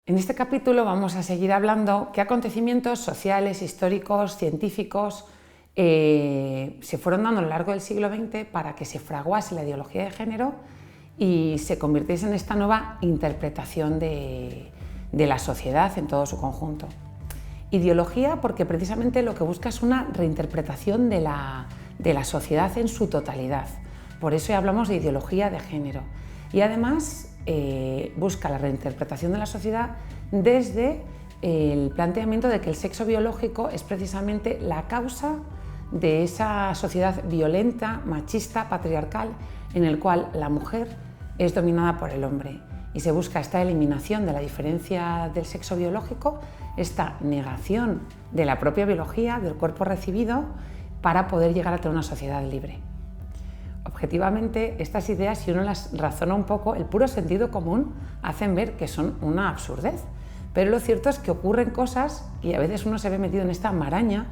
En este capítulo vamos a seguir hablando qué acontecimientos sociales, históricos, científicos se fueron dando a lo largo del siglo XX para que se fraguase la ideología de género y se convirtiese en esta nueva interpretación de la sociedad en todo su conjunto. Ideología porque precisamente lo que busca es una reinterpretación de la sociedad en su totalidad. Por eso hablamos de ideología de género. Y además busca la reinterpretación de la sociedad desde el planteamiento de que el sexo biológico es precisamente la causa de esa sociedad violenta, machista, patriarcal, en el cual la mujer es dominada por el hombre. Y se busca esta eliminación de la diferencia del sexo biológico, esta negación de la propia biología, del cuerpo recibido, para poder llegar a tener una sociedad libre. Objetivamente, estas ideas, si uno las razona un poco, el puro sentido común hacen ver que son una absurdez. Pero lo cierto es que ocurren cosas y a veces uno se ve metido en esta maraña,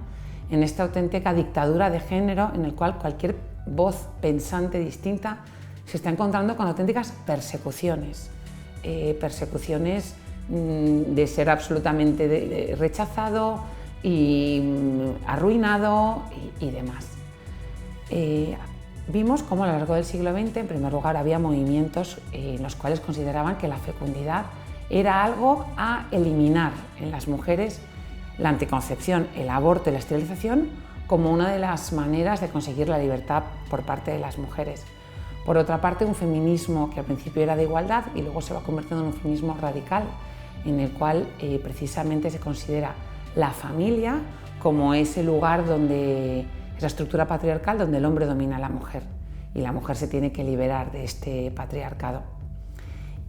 en esta auténtica dictadura de género en el cual cualquier voz pensante distinta se está encontrando con auténticas persecuciones. Persecuciones de ser absolutamente rechazado y arruinado y demás. Vimos cómo a lo largo del siglo XX, en primer lugar, había movimientos en los cuales consideraban que la fecundidad era algo a eliminar en las mujeres, la anticoncepción, el aborto y la esterilización como una de las maneras de conseguir la libertad por parte de las mujeres. Por otra parte, un feminismo que al principio era de igualdad y luego se va convirtiendo en un feminismo radical, en el cual precisamente se considera la familia como ese lugar donde esa estructura patriarcal donde el hombre domina a la mujer y la mujer se tiene que liberar de este patriarcado.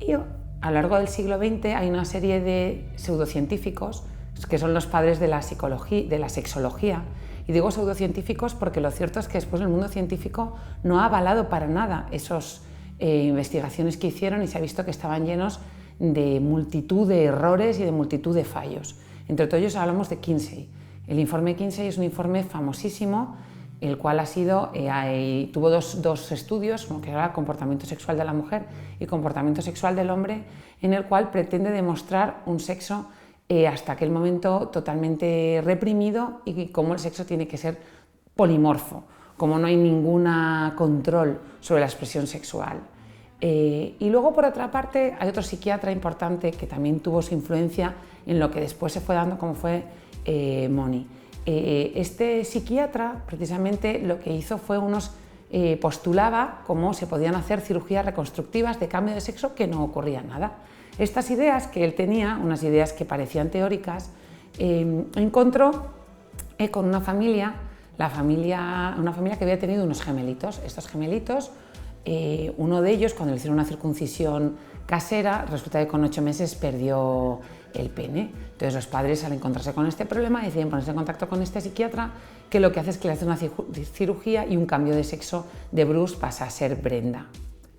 Y a lo largo del siglo XX hay una serie de pseudocientíficos que son los padres de la psicología, de la sexología. Y digo pseudocientíficos porque lo cierto es que después el mundo científico no ha avalado para nada esas investigaciones que hicieron y se ha visto que estaban llenos de multitud de errores y de multitud de fallos. Entre todos ellos hablamos de Kinsey. El informe Kinsey es un informe famosísimo, el cual tuvo dos estudios, uno que era el comportamiento sexual de la mujer y comportamiento sexual del hombre, en el cual pretende demostrar un sexo hasta aquel momento totalmente reprimido y cómo el sexo tiene que ser polimorfo, cómo no hay ningún control sobre la expresión sexual. Y luego, por otra parte, hay otro psiquiatra importante que también tuvo su influencia en lo que después se fue dando, como fue Money. Este psiquiatra precisamente lo que hizo fue postulaba cómo se podían hacer cirugías reconstructivas de cambio de sexo que no ocurría nada. Estas ideas que él tenía, unas ideas que parecían teóricas, encontró con una familia que había tenido unos gemelitos. Estos gemelitos, uno de ellos, cuando le hicieron una circuncisión casera, resulta que con 8 meses perdió el pene. Entonces los padres, al encontrarse con este problema, deciden ponerse en contacto con este psiquiatra, que lo que hace es que le hace una cirugía y un cambio de sexo. De Bruce pasa a ser Brenda.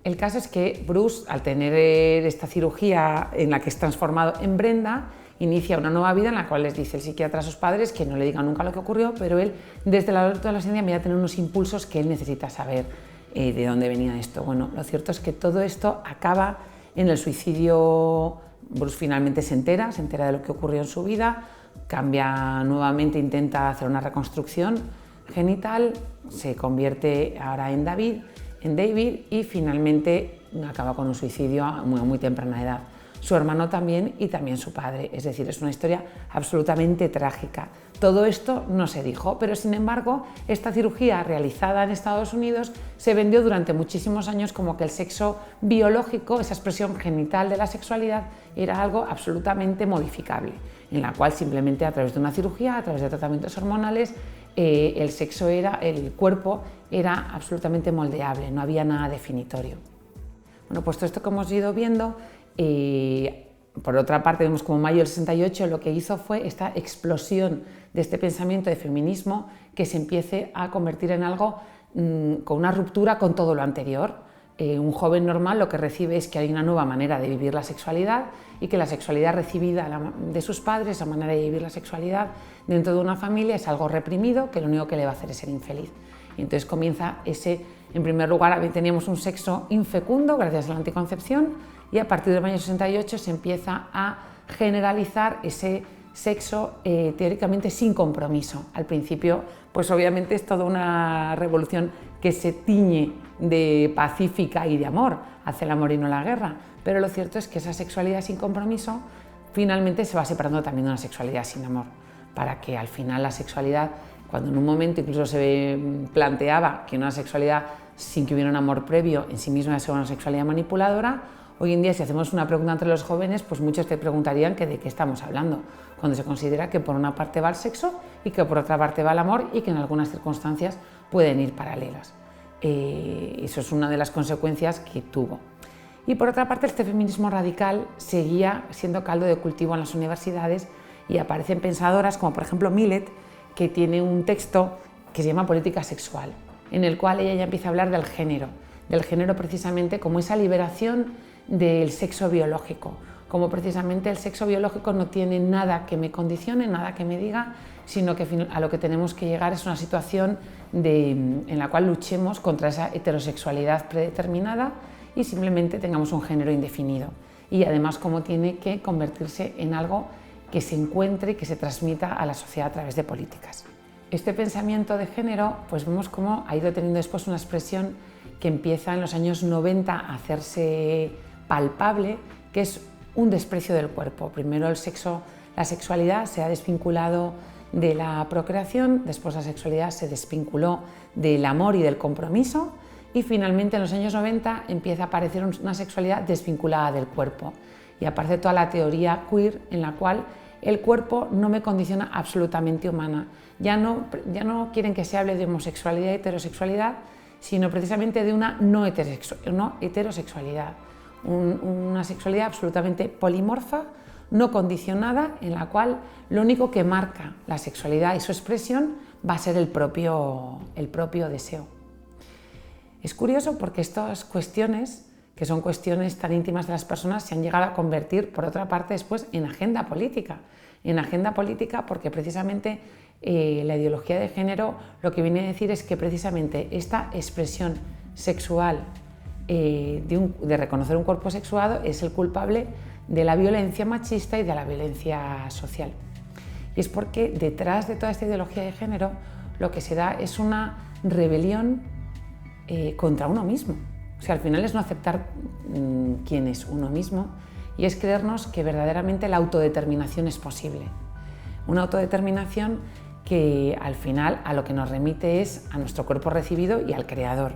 El caso es que Bruce, al tener esta cirugía en la que es transformado en Brenda, inicia una nueva vida en la cual les dice el psiquiatra a sus padres que no le digan nunca lo que ocurrió, pero él, desde la adolescencia, empieza a tener unos impulsos que él necesita saber de dónde venía esto. Bueno, lo cierto es que todo esto acaba en el suicidio. Bruce finalmente se entera de lo que ocurrió en su vida, cambia nuevamente, intenta hacer una reconstrucción genital, se convierte ahora en David y finalmente acaba con un suicidio a muy temprana edad. Su hermano también y también su padre, es decir, es una historia absolutamente trágica. Todo esto no se dijo, pero sin embargo esta cirugía realizada en Estados Unidos se vendió durante muchísimos años como que el sexo biológico, esa expresión genital de la sexualidad, era algo absolutamente modificable, en la cual simplemente a través de una cirugía, a través de tratamientos hormonales, el cuerpo era absolutamente moldeable, no había nada definitorio. Bueno, pues todo esto que hemos ido viendo, por otra parte vemos como mayo del 68 lo que hizo fue esta explosión de este pensamiento de feminismo que se empiece a convertir en algo con una ruptura con todo lo anterior. Un joven normal lo que recibe es que hay una nueva manera de vivir la sexualidad y que la sexualidad recibida de sus padres, esa manera de vivir la sexualidad dentro de una familia es algo reprimido que lo único que le va a hacer es ser infeliz. Y entonces comienza en primer lugar teníamos un sexo infecundo gracias a la anticoncepción y a partir del año 68 se empieza a generalizar ese sexo teóricamente sin compromiso. Al principio, pues obviamente es toda una revolución que se tiñe de pacífica y de amor, hace el amor y no la guerra, pero lo cierto es que esa sexualidad sin compromiso finalmente se va separando también de una sexualidad sin amor, para que al final la sexualidad, cuando en un momento incluso se planteaba que una sexualidad sin que hubiera un amor previo en sí misma es una sexualidad manipuladora, hoy en día si hacemos una pregunta entre los jóvenes, pues muchos te preguntarían que de qué estamos hablando, cuando se considera que por una parte va el sexo y que por otra parte va el amor y que en algunas circunstancias pueden ir paralelas. Eso es una de las consecuencias que tuvo. Y por otra parte, este feminismo radical seguía siendo caldo de cultivo en las universidades y aparecen pensadoras como por ejemplo Millet, que tiene un texto que se llama Política sexual, en el cual ella ya empieza a hablar del género precisamente como esa liberación del sexo biológico, como precisamente el sexo biológico no tiene nada que me condicione, nada que me diga, sino que a lo que tenemos que llegar es una situación en la cual luchemos contra esa heterosexualidad predeterminada y simplemente tengamos un género indefinido. Y además cómo tiene que convertirse en algo que se encuentre y que se transmita a la sociedad a través de políticas. Este pensamiento de género, pues vemos cómo ha ido teniendo después una expresión que empieza en los años 90 a hacerse palpable, que es un desprecio del cuerpo. Primero la sexualidad se ha desvinculado de la procreación, después la sexualidad se desvinculó del amor y del compromiso y finalmente en los años 90 empieza a aparecer una sexualidad desvinculada del cuerpo y aparece toda la teoría queer en la cual el cuerpo no me condiciona absolutamente humana. Ya no quieren que se hable de homosexualidad y heterosexualidad, sino precisamente de una no heterosexualidad, una sexualidad absolutamente polimorfa, no condicionada, en la cual lo único que marca la sexualidad y su expresión va a ser el propio deseo. Es curioso porque estas cuestiones, que son cuestiones tan íntimas de las personas, se han llegado a convertir, por otra parte, después en agenda política. En agenda política porque precisamente la ideología de género lo que viene a decir es que precisamente esta expresión sexual de reconocer un cuerpo sexuado es el culpable de la violencia machista y de la violencia social. Y es porque detrás de toda esta ideología de género lo que se da es una rebelión contra uno mismo. O sea, al final es no aceptar quién es uno mismo y es creernos que verdaderamente la autodeterminación es posible. Una autodeterminación que al final a lo que nos remite es a nuestro cuerpo recibido y al creador.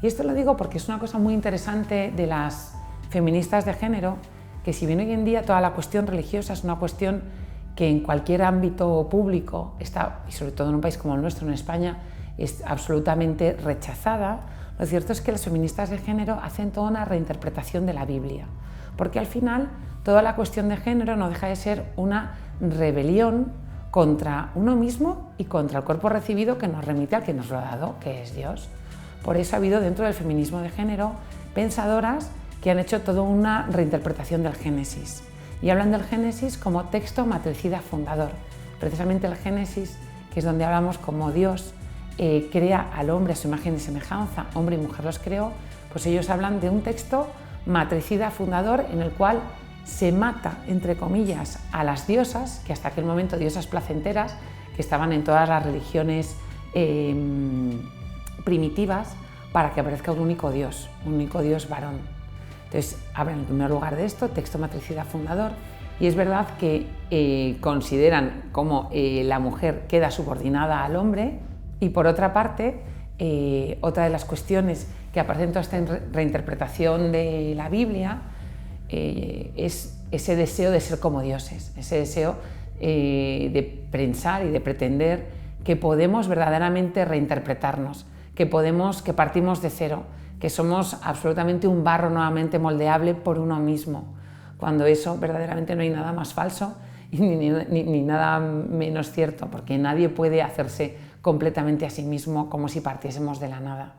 Y esto lo digo porque es una cosa muy interesante de las feministas de género, que si bien hoy en día toda la cuestión religiosa es una cuestión que en cualquier ámbito público está, y sobre todo en un país como el nuestro, en España, es absolutamente rechazada, lo cierto es que las feministas de género hacen toda una reinterpretación de la Biblia, porque al final toda la cuestión de género no deja de ser una rebelión contra uno mismo y contra el cuerpo recibido que nos remite al que nos lo ha dado, que es Dios. Por eso ha habido dentro del feminismo de género pensadoras que han hecho toda una reinterpretación del Génesis y hablan del Génesis como texto matricida fundador. Precisamente el Génesis, que es donde hablamos como Dios crea al hombre a su imagen y semejanza, hombre y mujer los creó, pues ellos hablan de un texto matricida fundador en el cual se mata, entre comillas, a las diosas, que hasta aquel momento diosas placenteras, que estaban en todas las religiones primitivas, para que aparezca un único Dios varón. Entonces, hablan en primer lugar de esto, texto matricida fundador, y es verdad que consideran como la mujer queda subordinada al hombre, y por otra parte, otra de las cuestiones que aparecen en toda esta reinterpretación de la Biblia es ese deseo de ser como dioses, ese deseo de pensar y de pretender que podemos verdaderamente reinterpretarnos, que partimos de cero, que somos absolutamente un barro nuevamente moldeable por uno mismo, cuando eso verdaderamente no hay nada más falso ni nada menos cierto, porque nadie puede hacerse completamente a sí mismo como si partiésemos de la nada.